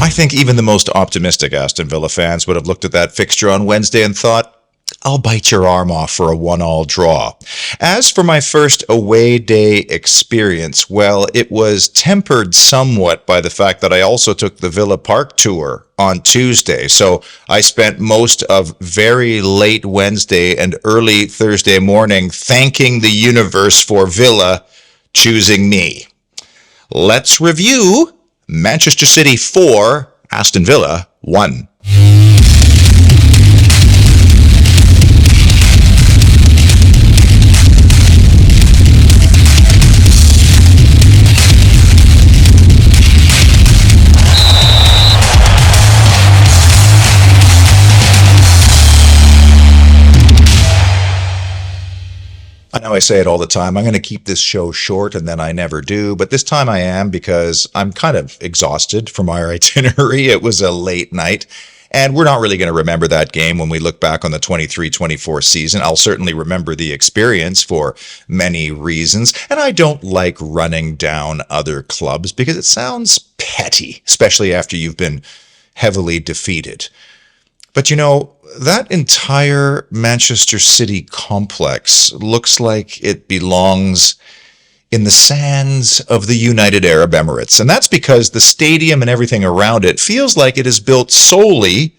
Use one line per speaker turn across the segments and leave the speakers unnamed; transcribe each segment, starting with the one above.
I think even the most optimistic Aston Villa fans would have looked at that fixture on Wednesday and thought, I'll bite your arm off for a 1-1 draw. As for my first away day experience, well, it was tempered somewhat by the fact that I also took the Villa Park tour on Tuesday. So I spent most of very late Wednesday and early Thursday morning thanking the universe for Villa choosing me. Let's review Manchester City 4, Aston Villa 1. I know I say it all the time. I'm going to keep this show short, and then I never do. But this time I am, because I'm kind of exhausted from our itinerary. It was a late night, and we're not really going to remember that game when we look back on the 23-24 season. I'll certainly remember the experience for many reasons. And I don't like running down other clubs because it sounds petty, especially after you've been heavily defeated. But you know, that entire Manchester City complex looks like it belongs in the sands of the United Arab Emirates. And that's because the stadium and everything around it feels like it is built solely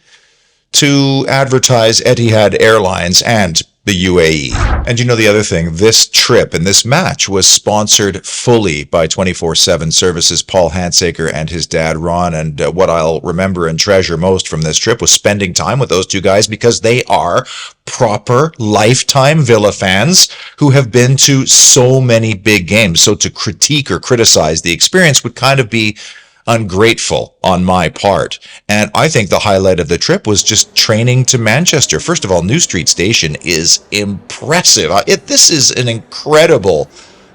to advertise Etihad Airlines and the UAE. And you know the other thing, this trip and this match was sponsored fully by 24/7 Services, Paul Hansaker and his dad, Ron. And what I'll remember and treasure most from this trip was spending time with those two guys, because they are proper lifetime Villa fans who have been to so many big games. So to critique or criticize the experience would kind of be ungrateful on my part. And I think the highlight of the trip was just training to Manchester. First of all, New Street Station is impressive. This is an incredible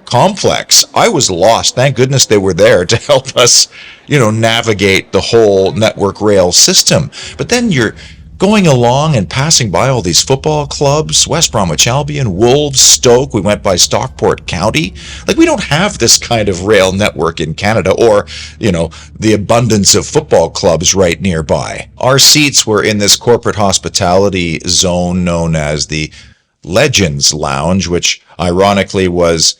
complex. I was lost. Thank goodness they were there to help us, navigate the whole network rail system. But then you're going along and passing by all these football clubs, West Bromwich Albion, Wolves, Stoke. We went by Stockport County. Like, we don't have this kind of rail network in Canada, or, the abundance of football clubs right nearby. Our seats were in this corporate hospitality zone known as the Legends Lounge, which ironically was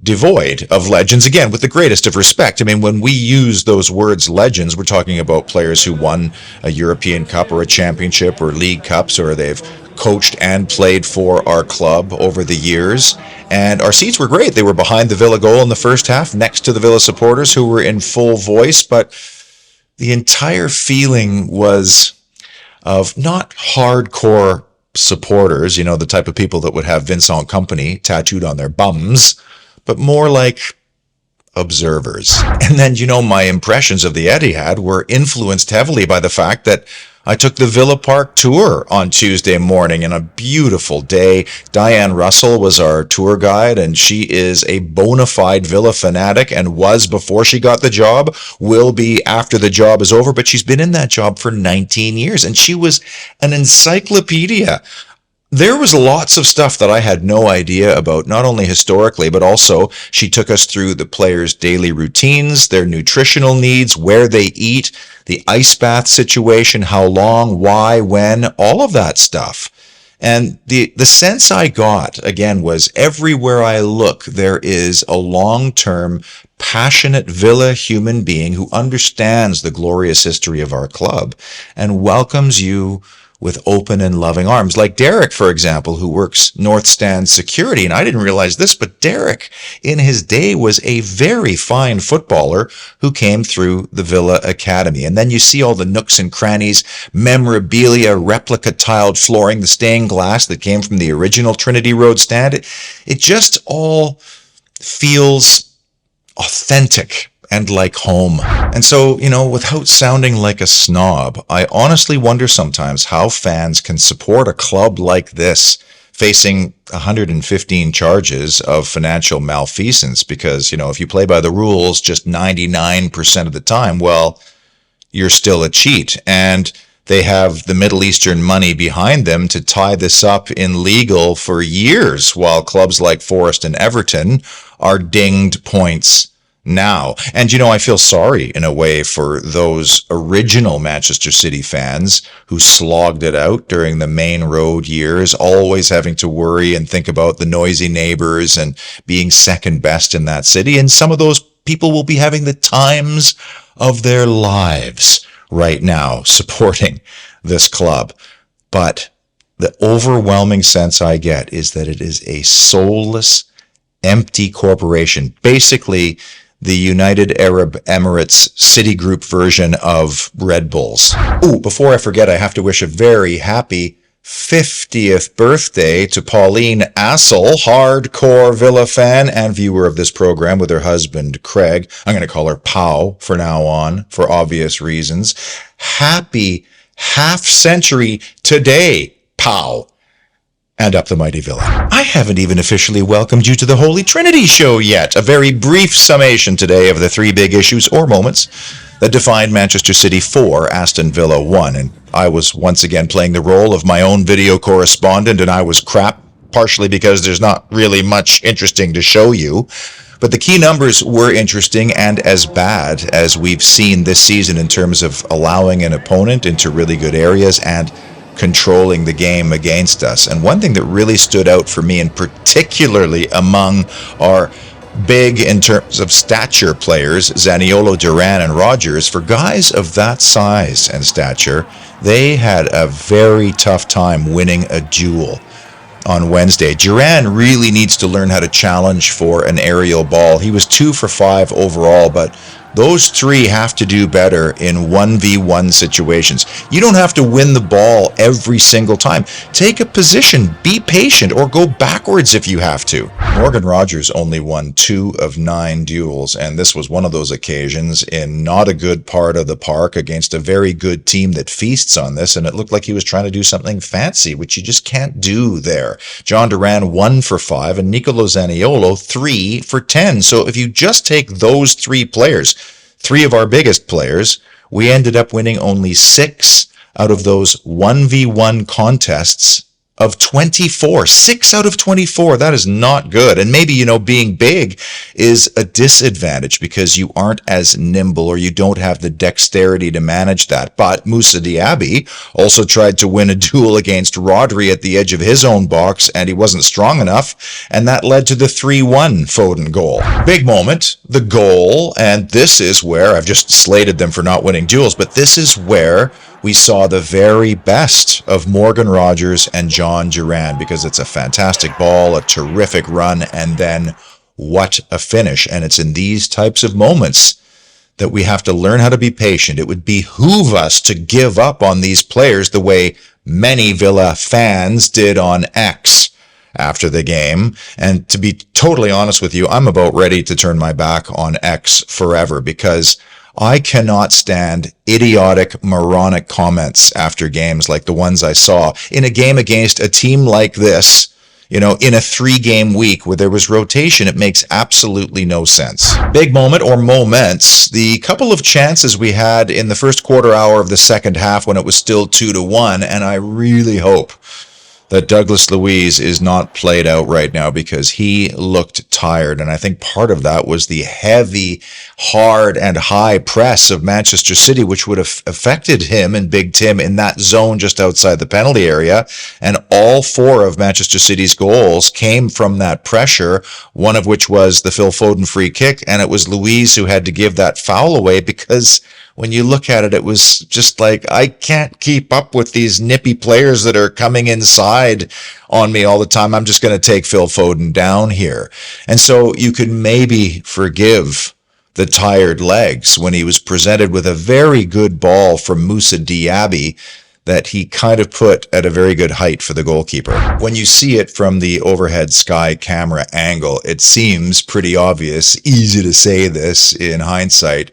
devoid of legends, again, with the greatest of respect. I mean, when we use those words legends, we're talking about players who won a European Cup or a championship or league cups, or they've coached and played for our club over the years. And our seats were great. They were behind the Villa goal in the first half, next to the Villa supporters who were in full voice. But the entire feeling was of not hardcore supporters, the type of people that would have Vincent Kompany tattooed on their bums, but more like observers. And then, my impressions of the Etihad were influenced heavily by the fact that I took the Villa Park tour on Tuesday morning, and a beautiful day. Diane Russell was our tour guide, and she is a bona fide Villa fanatic, and was before she got the job, will be after the job is over, but she's been in that job for 19 years, and she was an encyclopedia. There was lots of stuff that I had no idea about, not only historically, but also she took us through the players' daily routines, their nutritional needs, where they eat, the ice bath situation, how long, why, when, all of that stuff. And the sense I got, again, was everywhere I look, there is a long-term, passionate Villa human being who understands the glorious history of our club and welcomes you with open and loving arms. Like Derek, for example, who works North Stand security. And I didn't realize this, but Derek in his day was a very fine footballer who came through the Villa Academy. And then you see all the nooks and crannies, memorabilia, replica tiled flooring, the stained glass that came from the original Trinity Road stand. It just all feels authentic and like home. And so, without sounding like a snob, I honestly wonder sometimes how fans can support a club like this facing 115 charges of financial malfeasance, because, if you play by the rules just 99% of the time, well, you're still a cheat. And they have the Middle Eastern money behind them to tie this up in legal for years, while clubs like Forest and Everton are dinged points now. And, I feel sorry in a way for those original Manchester City fans who slogged it out during the main road years, always having to worry and think about the noisy neighbors and being second best in that city. And some of those people will be having the times of their lives right now supporting this club. But the overwhelming sense I get is that it is a soulless, empty corporation, basically the United Arab Emirates Citigroup version of Red Bulls. Ooh, before I forget, I have to wish a very happy 50th birthday to Pauline Assel, hardcore Villa fan and viewer of this program with her husband, Craig. I'm going to call her Pau for now on, for obvious reasons. Happy half-century today, Pau. And up the mighty Villa. I haven't even officially welcomed you to the Holy Trinity Show yet. A very brief summation today of the three big issues or moments that defined Manchester City 4, Aston Villa 1. And I was once again playing the role of my own video correspondent, and I was crap, partially because there's not really much interesting to show you. But the key numbers were interesting and as bad as we've seen this season in terms of allowing an opponent into really good areas and controlling the game against us. And one thing that really stood out for me, and particularly among our big in terms of stature players, Zaniolo, Duran, and Rodgers, for guys of that size and stature, they had a very tough time winning a duel on Wednesday. Duran really needs to learn how to challenge for an aerial ball. He was 2 for 5 overall, but those three have to do better in 1v1 situations. You don't have to win the ball every single time. Take a position, be patient, or go backwards if you have to. Morgan Rodgers only won 2 of 9 duels, and this was one of those occasions in not a good part of the park against a very good team that feasts on this, and it looked like he was trying to do something fancy, which you just can't do there. John Duran 1 for 5, and Nicolo Zaniolo 3 for 10. So if you just take those 3 players, 3 of our biggest players, we ended up winning only 6 out of those 1v1 contests of 24. 6 out of 24. That is not good. And maybe, being big is a disadvantage because you aren't as nimble or you don't have the dexterity to manage that. But Moussa Diaby also tried to win a duel against Rodri at the edge of his own box, and he wasn't strong enough, and that led to the 3-1 Foden goal. Big moment, the goal, and this is where, I've just slated them for not winning duels, but this is where we saw the very best of Morgan Rodgers and John Duran, because it's a fantastic ball, a terrific run, and then what a finish. And it's in these types of moments that we have to learn how to be patient. It would behoove us to give up on these players the way many Villa fans did on X after the game. And to be totally honest with you, I'm about ready to turn my back on X forever, because I cannot stand idiotic, moronic comments after games like the ones I saw in a game against a team like this. In a 3-game week where there was rotation. It makes absolutely no sense. Big moment, or moments, the couple of chances we had in the first quarter hour of the second half when it was still 2-1, and I really hope that Douglas Luiz is not played out right now, because he looked tired. And I think part of that was the heavy, hard, and high press of Manchester City, which would have affected him and Big Tim in that zone just outside the penalty area. And all 4 of Manchester City's goals came from that pressure, one of which was the Phil Foden free kick. And it was Luiz who had to give that foul away, because when you look at it, it was just like, I can't keep up with these nippy players that are coming inside on me all the time. I'm just going to take Phil Foden down here. And so you could maybe forgive the tired legs when he was presented with a very good ball from Moussa Diaby that he kind of put at a very good height for the goalkeeper. When you see it from the overhead sky camera angle, it seems pretty obvious, easy to say this in hindsight,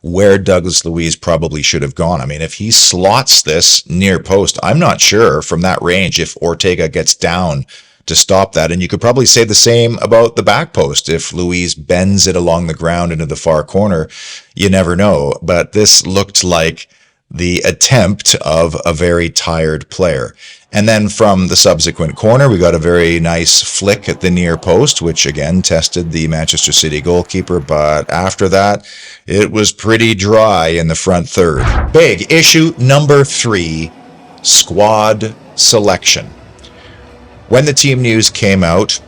where Douglas Luiz probably should have gone. I mean, if he slots this near post, I'm not sure from that range if Ortega gets down to stop that. And you could probably say the same about the back post. If Luiz bends it along the ground into the far corner, you never know. But this looked like the attempt of a very tired player. And then from the subsequent corner, we got a very nice flick at the near post, which again tested the Manchester City goalkeeper. But after that, it was pretty dry in the front third. Big issue number 3, squad selection. When the team news came out,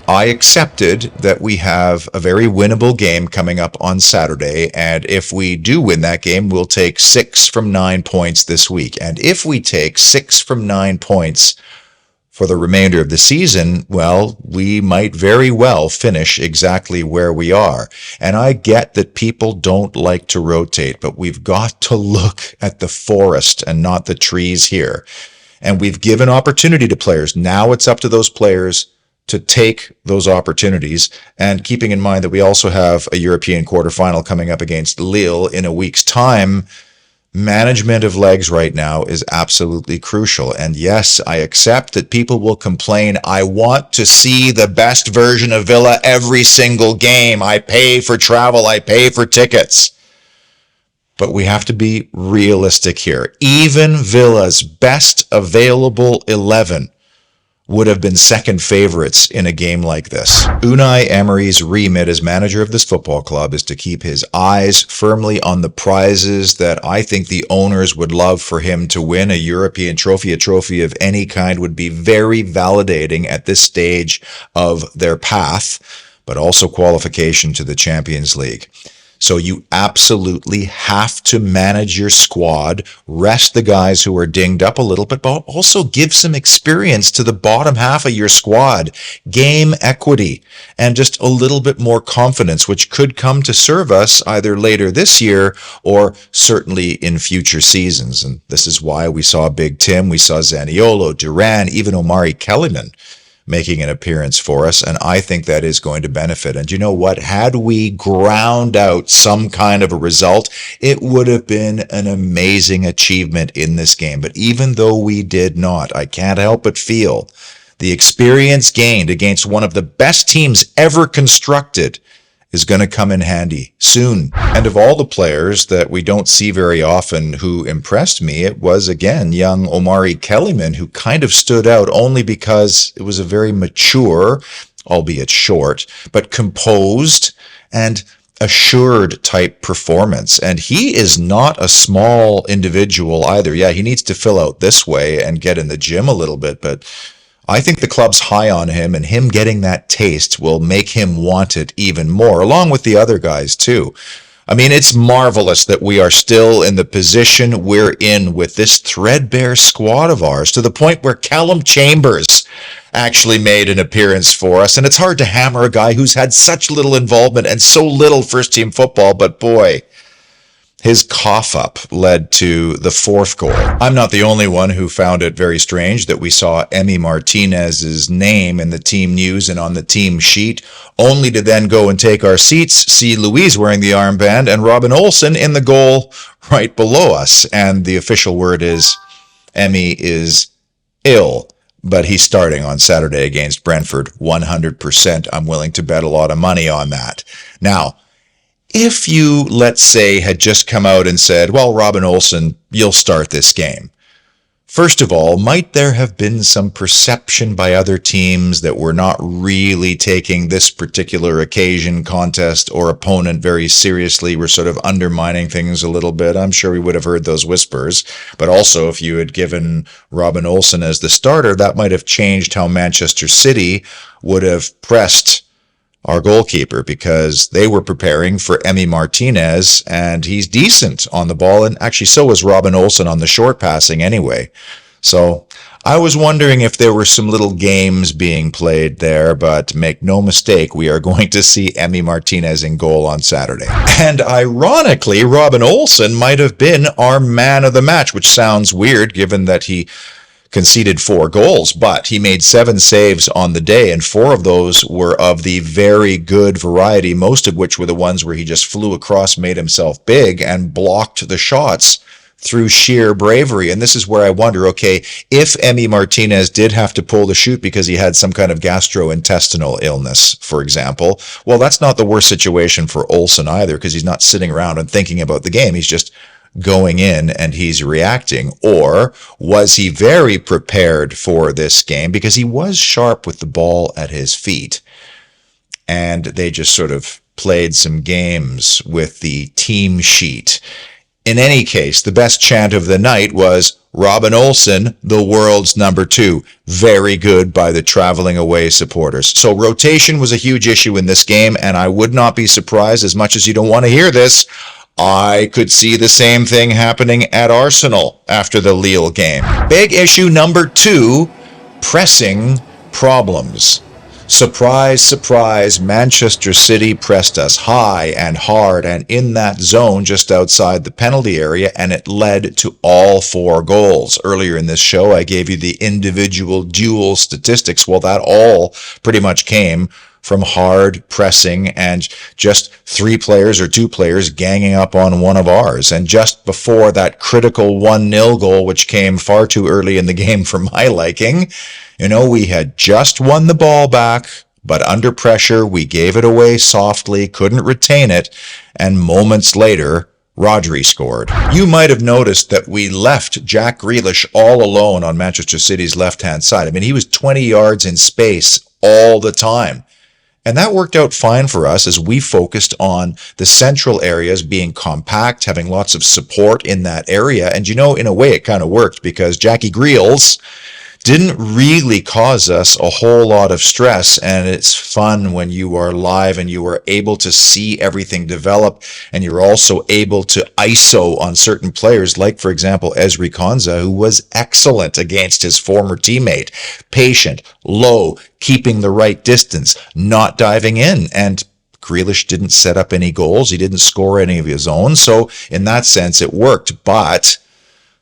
I accepted that we have a very winnable game coming up on Saturday, and if we do win that game, we'll take 6 from 9 points this week. And if we take 6 from 9 points for the remainder of the season, well, we might very well finish exactly where we are. And I get that people don't like to rotate, but we've got to look at the forest and not the trees here. And we've given opportunity to players. Now it's up to those players to take those opportunities, and keeping in mind that we also have a European quarterfinal coming up against Lille in a week's time, management of legs right now is absolutely crucial. And yes, I accept that people will complain, I want to see the best version of Villa every single game. I pay for travel, I pay for tickets. But we have to be realistic here. Even Villa's best available 11 would have been second favorites in a game like this. Unai Emery's remit as manager of this football club is to keep his eyes firmly on the prizes that I think the owners would love for him to win. A European trophy, a trophy of any kind, would be very validating at this stage of their path, but also qualification to the Champions League. So you absolutely have to manage your squad, rest the guys who are dinged up a little bit, but also give some experience to the bottom half of your squad, game equity, and just a little bit more confidence, which could come to serve us either later this year or certainly in future seasons. And this is why we saw Big Tim, we saw Zaniolo, Duran, even Omari Kellyman making an appearance for us, and I think that is going to benefit. And you know what? Had we ground out some kind of a result, it would have been an amazing achievement in this game. But even though we did not, I can't help but feel the experience gained against one of the best teams ever constructed is going to come in handy soon. And of all the players that we don't see very often who impressed me, it was, again, young Omari Kellyman, who kind of stood out only because it was a very mature, albeit short, but composed and assured type performance. And he is not a small individual either. Yeah, he needs to fill out this way and get in the gym a little bit, but I think the club's high on him, and him getting that taste will make him want it even more, along with the other guys too. I mean, it's marvelous that we are still in the position we're in with this threadbare squad of ours, to the point where Callum Chambers actually made an appearance for us. And it's hard to hammer a guy who's had such little involvement and so little first-team football, but boy, his cough-up led to the 4th goal. I'm not the only one who found it very strange that we saw Emi Martinez's name in the team news and on the team sheet, only to then go and take our seats, see Luis wearing the armband, and Robin Olsen in the goal right below us. And the official word is, Emi is ill, but he's starting on Saturday against Brentford, 100%. I'm willing to bet a lot of money on that. Now, if you, let's say, had just come out and said, well, Robin Olsen, you'll start this game. First of all, might there have been some perception by other teams that we're not really taking this particular occasion, contest, or opponent very seriously? We're sort of undermining things a little bit. I'm sure we would have heard those whispers. But also, if you had given Robin Olsen as the starter, that might have changed how Manchester City would have pressed our goalkeeper, because they were preparing for Emi Martinez, and he's decent on the ball, and actually so was Robin Olsen on the short passing anyway. So I was wondering if there were some little games being played there, but make no mistake, we are going to see Emi Martinez in goal on Saturday. And ironically, Robin Olsen might have been our man of the match, which sounds weird given that he conceded 4 goals, but he made 7 saves on the day, and 4 of those were of the very good variety, most of which were the ones where he just flew across, made himself big, and blocked the shots through sheer bravery. And this is where I wonder, okay, if Emi Martinez did have to pull the chute because he had some kind of gastrointestinal illness, for example, well, that's not the worst situation for Olsen either, because he's not sitting around and thinking about the game. He's just going in and he's reacting? Or was he very prepared for this game because he was sharp with the ball at his feet, and they just sort of played some games with the team sheet? In any case, the best chant of the night was Robin Olsen, the world's number 2. Very good by the traveling away supporters. So rotation was a huge issue in this game, and I would not be surprised, as much as you don't want to hear this, I could see the same thing happening at Arsenal after the Lille game. Big issue number 2, pressing problems. Surprise, surprise, Manchester City pressed us high and hard and in that zone just outside the penalty area, and it led to all 4 goals. Earlier in this show, I gave you the individual duel statistics. Well, that all pretty much came from hard pressing and just 3 players or 2 players ganging up on one of ours. And just before that critical 1-0 goal, which came far too early in the game for my liking, we had just won the ball back, but under pressure, we gave it away softly, couldn't retain it, and moments later, Rodri scored. You might have noticed that we left Jack Grealish all alone on Manchester City's left-hand side. I mean, he was 20 yards in space all the time. And that worked out fine for us as we focused on the central areas being compact, having lots of support in that area. And in a way, it kind of worked because Jackie Greals didn't really cause us a whole lot of stress, and it's fun when you are live and you are able to see everything develop, and you're also able to ISO on certain players, like, for example, Ezri Konsa, who was excellent against his former teammate. Patient, low, keeping the right distance, not diving in, and Grealish didn't set up any goals. He didn't score any of his own, so in that sense, it worked, but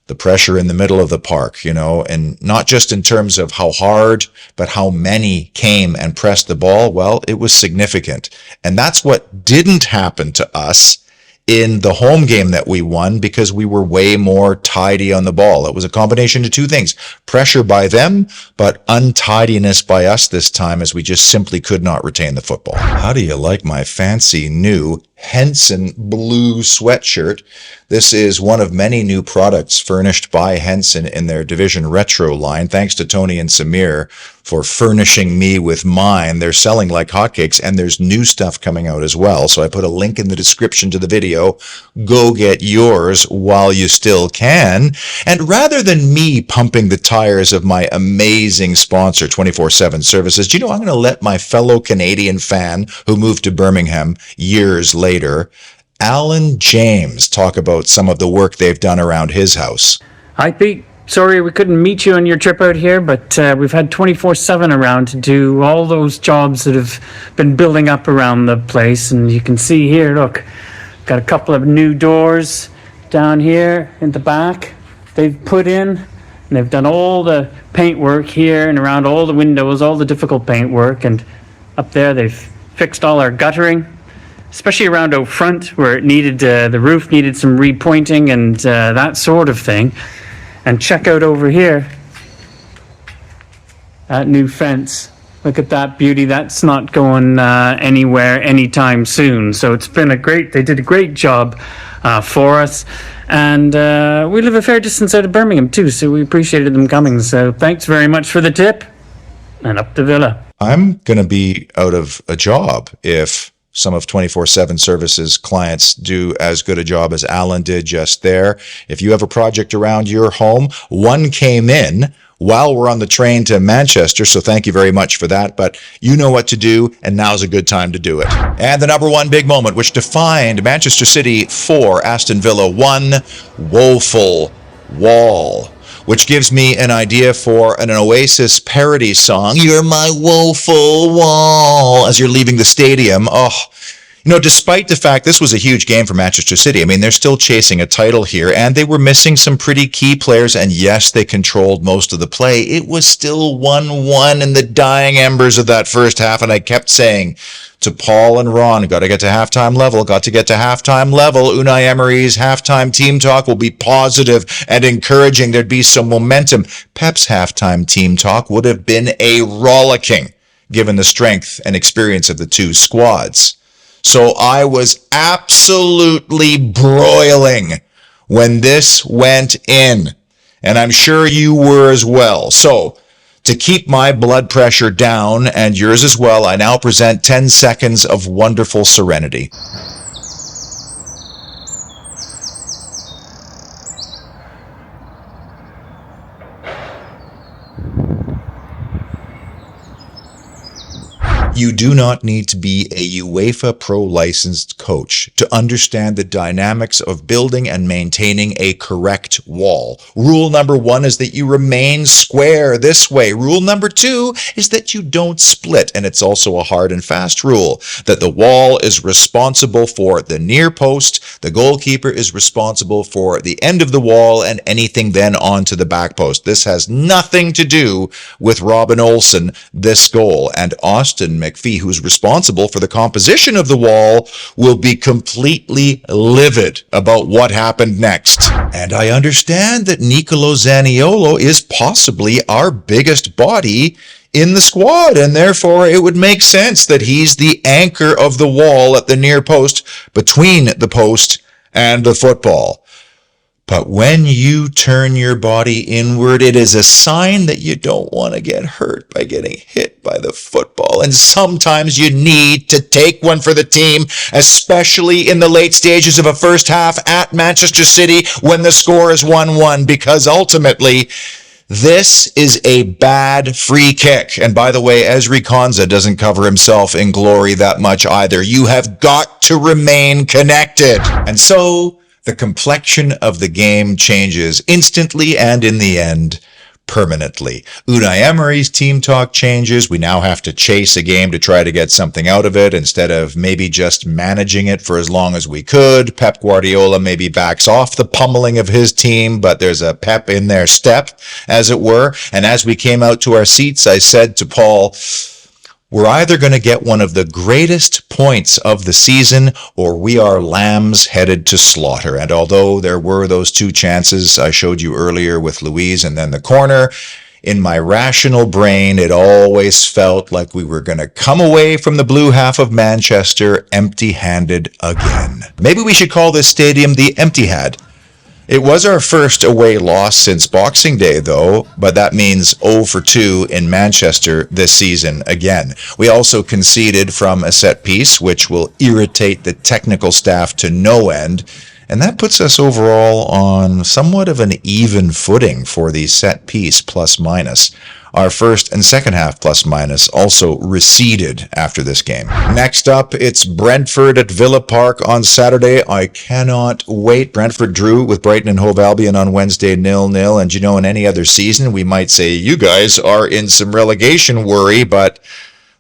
the pressure in the middle of the park, and not just in terms of how hard, but how many came and pressed the ball, well, it was significant. And that's what didn't happen to us in the home game that we won, because we were way more tidy on the ball. It was a combination of 2 things: pressure by them, but untidiness by us this time, as we just simply could not retain the football. How do you like my fancy new Henson blue sweatshirt? This is one of many new products furnished by Henson in their Division Retro line. Thanks to Tony and Samir for furnishing me with mine. They're selling like hotcakes, and there's new stuff coming out as well. So I put a link in the description to the video. Go get yours while you still can. And rather than me pumping the tires of my amazing sponsor, 24/7 Services, I'm going to let my fellow Canadian fan who moved to Birmingham years later, Alan James, talk about some of the work they've done around his house.
Hi, Pete. Sorry we couldn't meet you on your trip out here, but we've had 24/7 around to do all those jobs that have been building up around the place. And you can see here, look, got a couple of new doors down here in the back they've put in. And they've done all the paint work here and around all the windows, all the difficult paint work. And up there they've fixed all our guttering, especially around out front where it needed, the roof needed some repointing and that sort of thing. And check out over here, that new fence. Look at that beauty. That's not going anywhere anytime soon. So it's been they did a great job for us. And we live a fair distance out of Birmingham too, so we appreciated them coming. So thanks very much for the tip, and up the villa.
I'm going to be out of a job if some of 24/7 Services clients do as good a job as Alan did just there. If you have a project around your home, one came in while we're on the train to Manchester, so thank you very much for that, but you know what to do, and now's a good time to do it. And the number 1 big moment, which defined Manchester City 4, Aston Villa 1, woeful wall, which gives me an idea for an Oasis parody song. You're my woeful wall, as you're leaving the stadium. Despite the fact this was a huge game for Manchester City, I mean, they're still chasing a title here, and they were missing some pretty key players, and yes, they controlled most of the play. It was still 1-1 in the dying embers of that first half, and I kept saying to Paul and Ron, got to get to halftime level. Unai Emery's halftime team talk will be positive and encouraging. There'd be some momentum. Pep's halftime team talk would have been a rollicking, given the strength and experience of the 2 squads. So I was absolutely broiling when this went in, and I'm sure you were as well. So, to keep my blood pressure down, and yours as well, I now present 10 seconds of wonderful serenity. You do not need to be a UEFA Pro licensed coach to understand the dynamics of building and maintaining a correct wall. Rule number 1 is that you remain square this way. Rule number 2 is that you don't split. And it's also a hard and fast rule that the wall is responsible for the near post, the goalkeeper is responsible for the end of the wall, and anything then onto the back post. This has nothing to do with Robin Olsen, this goal, and Aston McPhee, who's responsible for the composition of the wall, will be completely livid about what happened next. And I understand that Nicolo Zaniolo is possibly our biggest body in the squad, and therefore it would make sense that he's the anchor of the wall at the near post between the post and the football. But when you turn your body inward, it is a sign that you don't want to get hurt by getting hit by the football. And sometimes you need to take one for the team, especially in the late stages of a first half at Manchester City when the score is 1-1, because ultimately this is a bad free kick. And by the way, Ezri Konsa doesn't cover himself in glory that much either. You have got to remain connected. And so the complexion of the game changes instantly and in the end, permanently. Unai Emery's team talk changes. We now have to chase a game to try to get something out of it instead of maybe just managing it for as long as we could. Pep Guardiola maybe backs off the pummeling of his team, but there's a pep in their step, as it were. And as we came out to our seats, I said to Paul, we're either going to get one of the greatest points of the season, or we are lambs headed to slaughter. And although there were those 2 chances I showed you earlier with Louise and then the corner, in my rational brain, it always felt like we were going to come away from the blue half of Manchester empty-handed again. Maybe we should call this stadium the Etihad. It was our first away loss since Boxing Day, though, but that means 0 for 2 in Manchester this season again. We also conceded from a set piece, which will irritate the technical staff to no end, and that puts us overall on somewhat of an even footing for the set piece plus minus. Our first and second half plus minus also receded after this game. Next up, it's Brentford at Villa Park on Saturday. I cannot wait. Brentford drew with Brighton and Hove Albion on Wednesday 0-0. And you know, in any other season, we might say you guys are in some relegation worry, but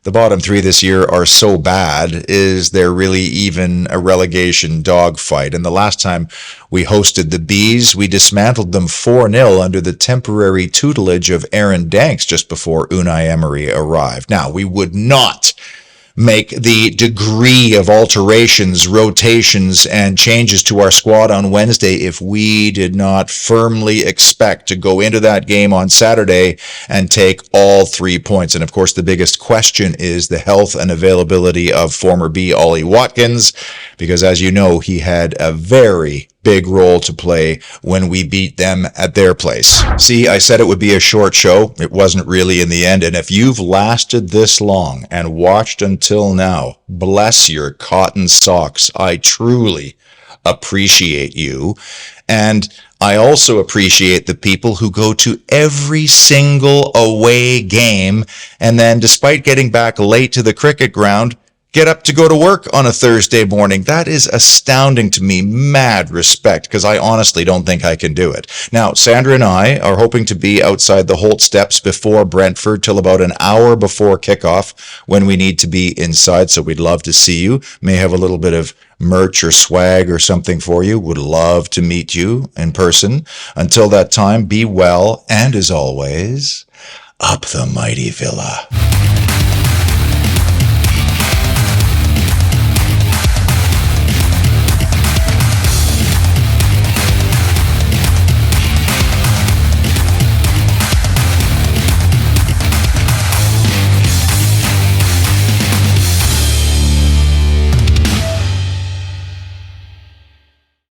the bottom 3 this year are so bad. Is there really even a relegation dogfight? And the last time we hosted the Bees, we dismantled them 4-0 under the temporary tutelage of Aaron Danks just before Unai Emery arrived. Now, we would not make the degree of alterations, rotations, and changes to our squad on Wednesday if we did not firmly expect to go into that game on Saturday and take all 3 points. And of course, the biggest question is the health and availability of former B Ollie Watkins, because as you know, he had a very big role to play when we beat them at their place. See, I said it would be a short show. It wasn't really in the end. And if you've lasted this long and watched until now, bless your cotton socks. I truly appreciate you. And I also appreciate the people who go to every single away game and then, despite getting back late to the cricket ground, get up to go to work on a Thursday morning. That is astounding to me. Mad respect, because I honestly don't think I can do it. Now, Sandra and I are hoping to be outside the Holt Steps before Brentford till about an hour before kickoff when we need to be inside, so we'd love to see you. May have a little bit of merch or swag or something for you. Would love to meet you in person. Until that time, be well, and as always, up the mighty Villa.